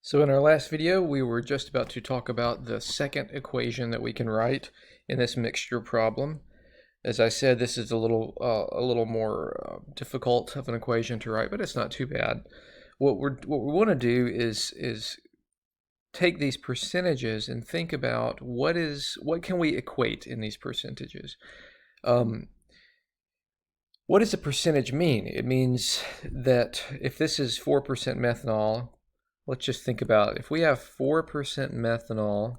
So in our last video, we were just about to talk about the second equation that we can write in this mixture problem. As I said, this is a little more difficult of an equation to write, but it's not too bad. What we want to do is take these percentages and think about what can we equate in these percentages. What does a percentage mean? It means that if this is 4% methanol, let's just think about if we have 4% methanol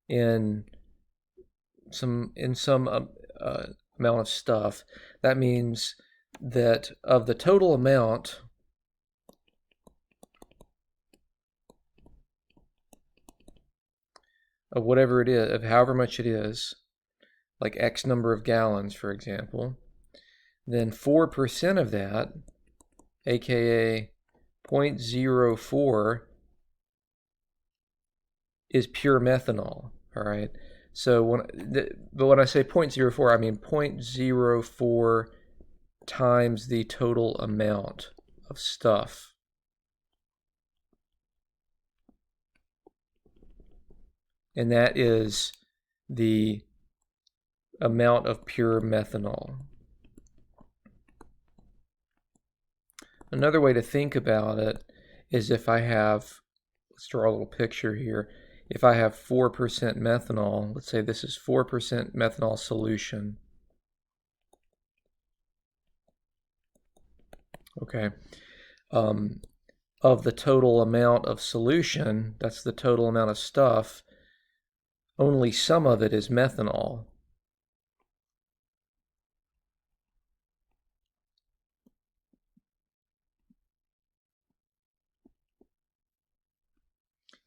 in some amount of stuff, that means that of the total amount of whatever it is, of however much it is, like X number of gallons, for example, then 4% of that, aka 0.04, is pure methanol. All right. So when I say 0.04, I mean 0.04 times the total amount of stuff. And that is the amount of pure methanol. Another way to think about it is if I have, let's draw a little picture here. If I have 4% methanol, let's say this is 4% methanol solution. Okay. Of the total amount of solution, that's the total amount of stuff, only some of it is methanol.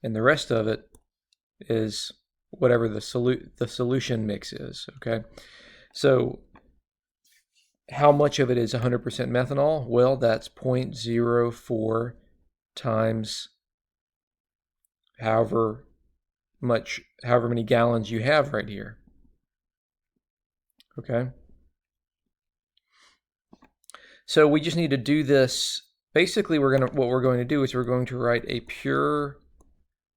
And the rest of it is whatever the solution mix is, okay? So how much of it is 100% methanol? Well, that's 0.04 times however many gallons you have right here. Okay? So we just need to do this. Basically, what we're going to do is we're going to write a pure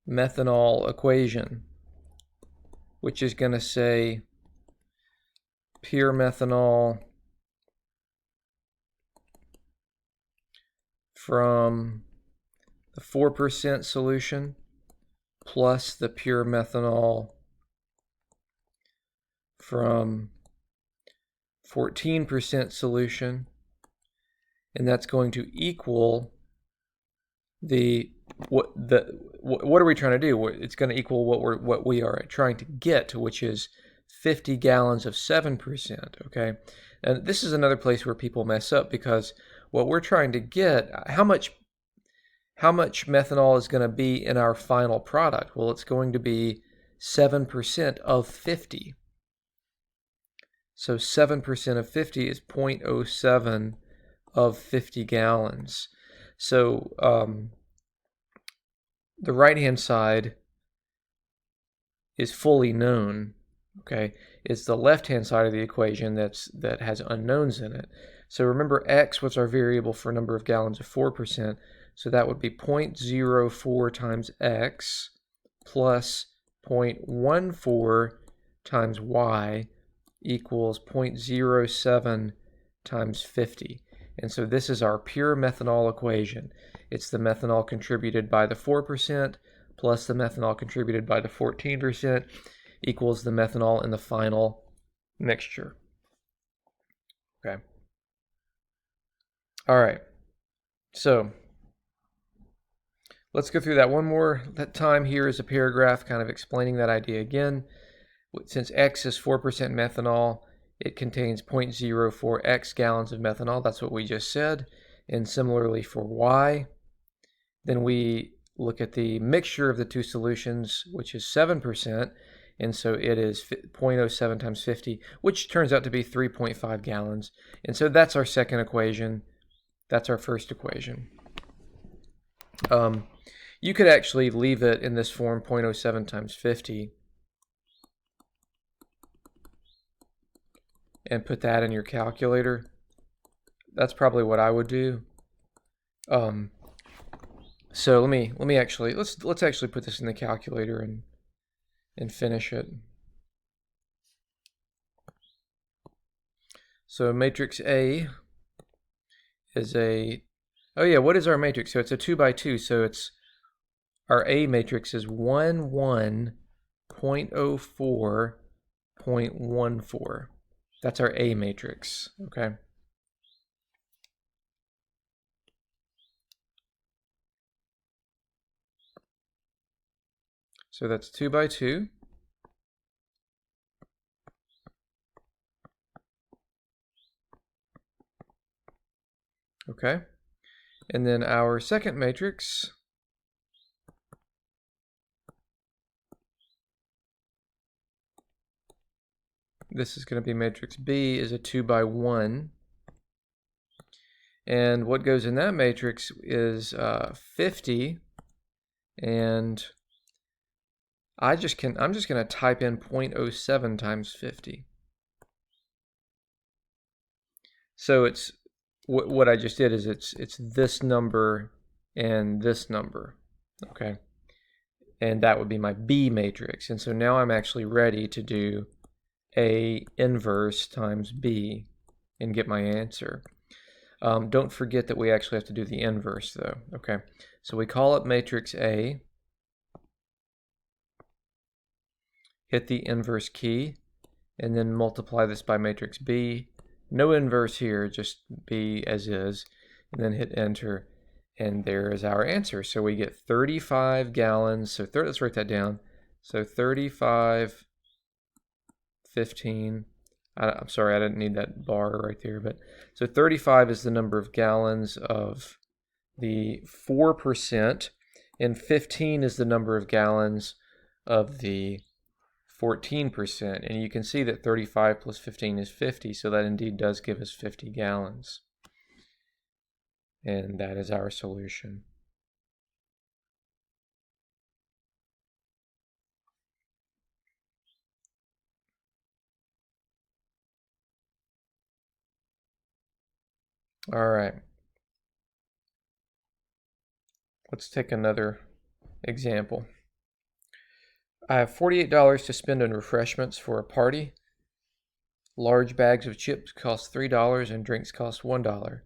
methanol equation, which is going to say pure methanol from the 4% solution plus the pure methanol from 14% solution, and that's going to equal what are we trying to do? It's going to equal what we are trying to get, which is 50 gallons of 7%. Okay, and this is another place where people mess up, because what we're trying to get, how much methanol is going to be in our final product? Well, it's going to be 7% of 50. So 7% of 50 is 0.07 of 50 gallons. So the right-hand side is fully known. Okay, it's the left-hand side of the equation that has unknowns in it. So remember, X was our variable for number of gallons of 4%. So that would be 0.04 times X plus 0.14 times Y equals 0.07 times 50. And so this is our pure methanol equation. It's the methanol contributed by the 4% plus the methanol contributed by the 14% equals the methanol in the final mixture. Okay. All right. So let's go through that one more time. Here is a paragraph kind of explaining that idea again. Since X is 4% methanol, it contains 0.04 X gallons of methanol. That's what we just said. And similarly for Y, then we look at the mixture of the two solutions, which is 7%. And so it is 0.07 times 50, which turns out to be 3.5 gallons. And so that's our second equation. That's our first equation. You could actually leave it in this form, 0.07 times 50, and put that in your calculator. That's probably what I would do. So let me actually let's actually put this in the calculator and finish it. So matrix A is a, oh yeah, what is our matrix? So it's a 2 by 2, so it's, our A matrix is 1, 1, 0.04, 0.14. That's our A matrix, okay? So that's 2 by 2. Okay, and then our second matrix this is going to be matrix B, is a 2 by 1. And what goes in that matrix is 50, and I'm just going to type in 0.07 times 50. So it's what I just did is it's this number and this number, okay? And that would be my B matrix. And so now I'm actually ready to do A inverse times B and get my answer. Don't forget that we actually have to do the inverse though, okay? So we call up matrix A, hit the inverse key, and then multiply this by matrix B. No inverse here, just B as is, and then hit enter, and there is our answer. So we get 35 gallons, so let's write that down. So 35, 15, I'm sorry, I didn't need that bar right there, but so 35 is the number of gallons of the 4%, and 15 is the number of gallons of the 14%, and you can see that 35 plus 15 is 50, so that indeed does give us 50 gallons. And that is our solution. All right. Let's take another example. I have $48 to spend on refreshments for a party. Large bags of chips cost $3 and drinks cost $1.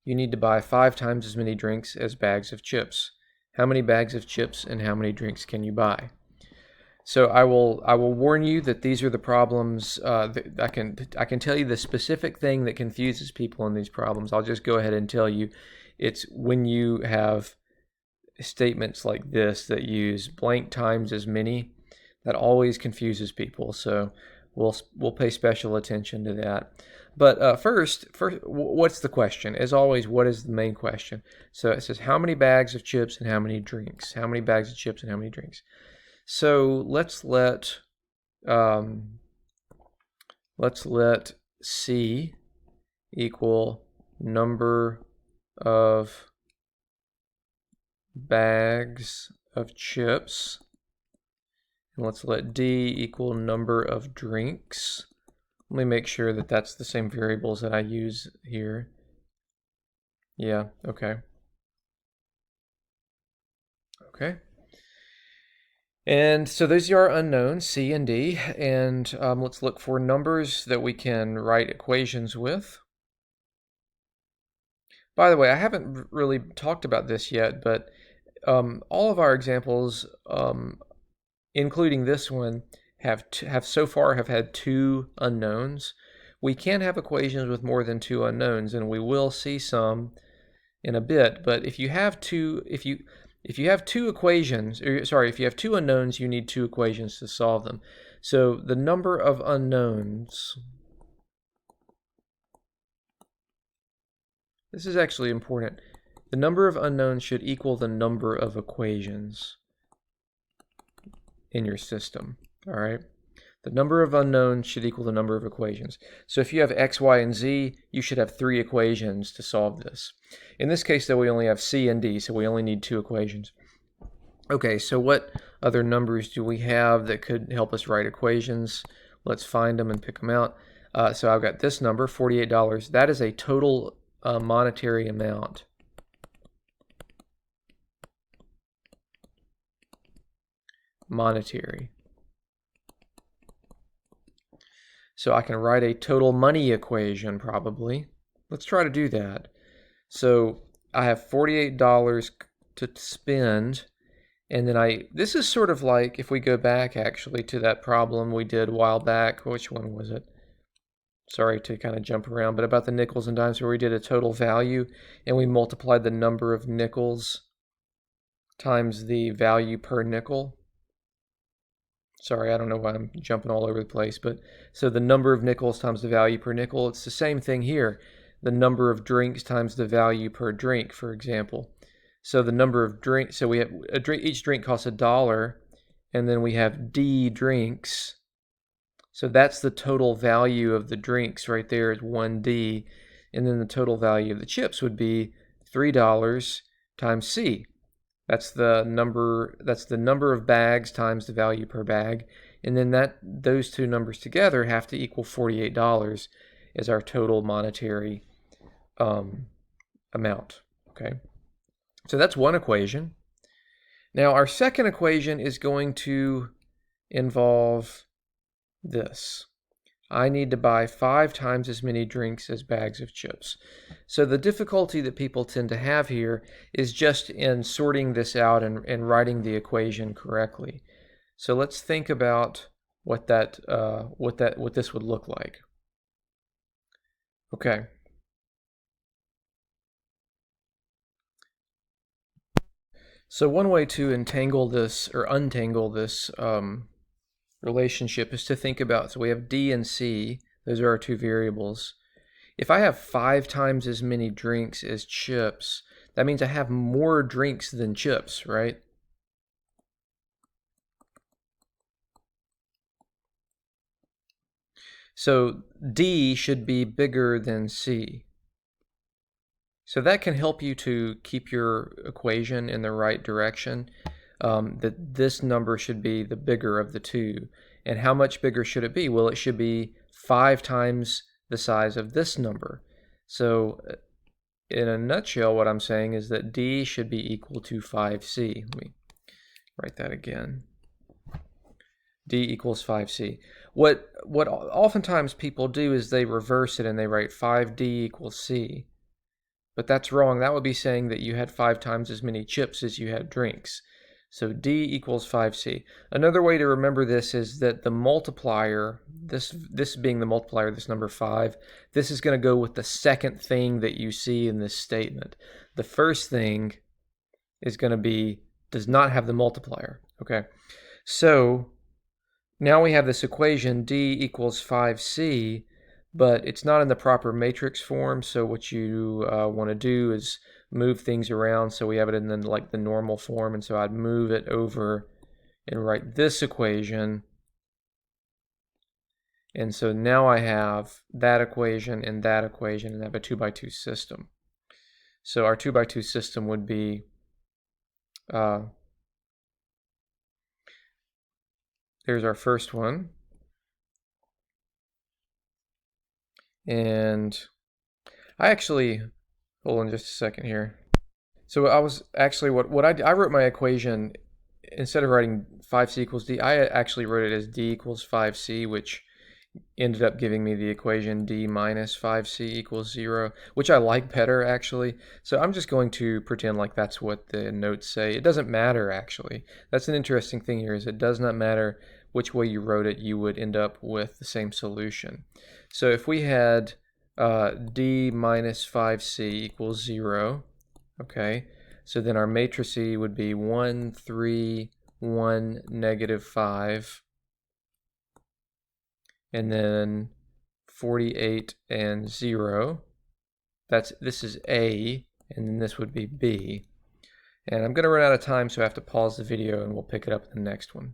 You need to buy 5 times as many drinks as bags of chips. How many bags of chips and how many drinks can you buy? So I will warn you that these are the problems. I can tell you the specific thing that confuses people in these problems. I'll just go ahead and tell you, it's when you have statements like this that use blank times as many, that always confuses people. So we'll pay special attention to that. But first, what's the question? As always, what is the main question? So it says how many bags of chips and how many drinks? How many bags of chips and how many drinks? So let's let C equal number of bags of chips, and let's let D equal number of drinks. Let me make sure that that's the same variables that I use here. Yeah, okay. Okay. And so those are our unknowns, C and D, and let's look for numbers that we can write equations with. By the way, I haven't really talked about this yet, but all of our examples, including this one, have so far had 2 unknowns. We can have equations with more than 2 unknowns, and we will see some in a bit. But if you have two equations, or sorry, if you have 2 unknowns, you need 2 equations to solve them. So the number of unknowns, this is actually important. The number of unknowns should equal the number of equations in your system, all right? The number of unknowns should equal the number of equations. So if you have x, y, and z, you should have 3 equations to solve this. In this case, though, we only have c and d, so we only need 2 equations. Okay, so what other numbers do we have that could help us write equations? Let's find them and pick them out. So I've got this number, $48. That is a total monetary amount. monetary. So I can write a total money equation probably. Let's try to do that. So I have $48 to spend, and then this is sort of like if we go back actually to that problem we did a while back. Which one was it? Sorry to kind of jump around, but about the nickels and dimes, where we did a total value and we multiplied the number of nickels times the value per nickel. Sorry, I don't know why I'm jumping all over the place, but so the number of nickels times the value per nickel. It's the same thing here. The number of drinks times the value per drink, for example. So the number of drinks, so we have each drink costs $1, and then we have D drinks. So that's the total value of the drinks right there is 1D, and then the total value of the chips would be $3 times C. That's the number of bags times the value per bag, and then those two numbers together have to equal $48 as our total monetary amount. Okay, so that's one equation. Now our second equation is going to involve this. I need to buy 5 times as many drinks as bags of chips. So the difficulty that people tend to have here is just in sorting this out and writing the equation correctly. So let's think about what this would look like. Okay. So one way to entangle this or untangle this relationship is to think about, so we have D and C, those are our two variables. If I have 5 times as many drinks as chips, that means I have more drinks than chips, right? So D should be bigger than C. So that can help you to keep your equation in the right direction. That this number should be the bigger of the two. And how much bigger should it be? Well, it should be 5 times the size of this number. So in a nutshell, what I'm saying is that D should be equal to 5C. Let me write that again. D equals 5C. What oftentimes people do is they reverse it and they write 5D equals C. But that's wrong. That would be saying that you had 5 times as many chips as you had drinks. So D equals 5C. Another way to remember this is that the multiplier, this being the multiplier, this number 5, this is going to go with the second thing that you see in this statement. The first thing is going to be, does not have the multiplier. Okay, so now we have this equation, D equals 5C, but it's not in the proper matrix form, so what you want to do is move things around so we have it in the normal form, and so I'd move it over and write this equation, and so now I have that equation and I have a 2x2 system. So our 2x2 system would be there's our first one, and I actually, hold on just a second here. So I was actually, I wrote my equation, instead of writing 5C equals D, I actually wrote it as D equals 5C, which ended up giving me the equation D minus 5C equals 0, which I like better actually. So I'm just going to pretend like that's what the notes say. It doesn't matter actually. That's an interesting thing here, is it does not matter which way you wrote it, you would end up with the same solution. So if we had D minus 5C equals 0, okay, so then our matrices would be 1, 3, 1, negative 5, and then 48 and 0. This is A, and then this would be B. And I'm going to run out of time, so I have to pause the video, and we'll pick it up in the next one.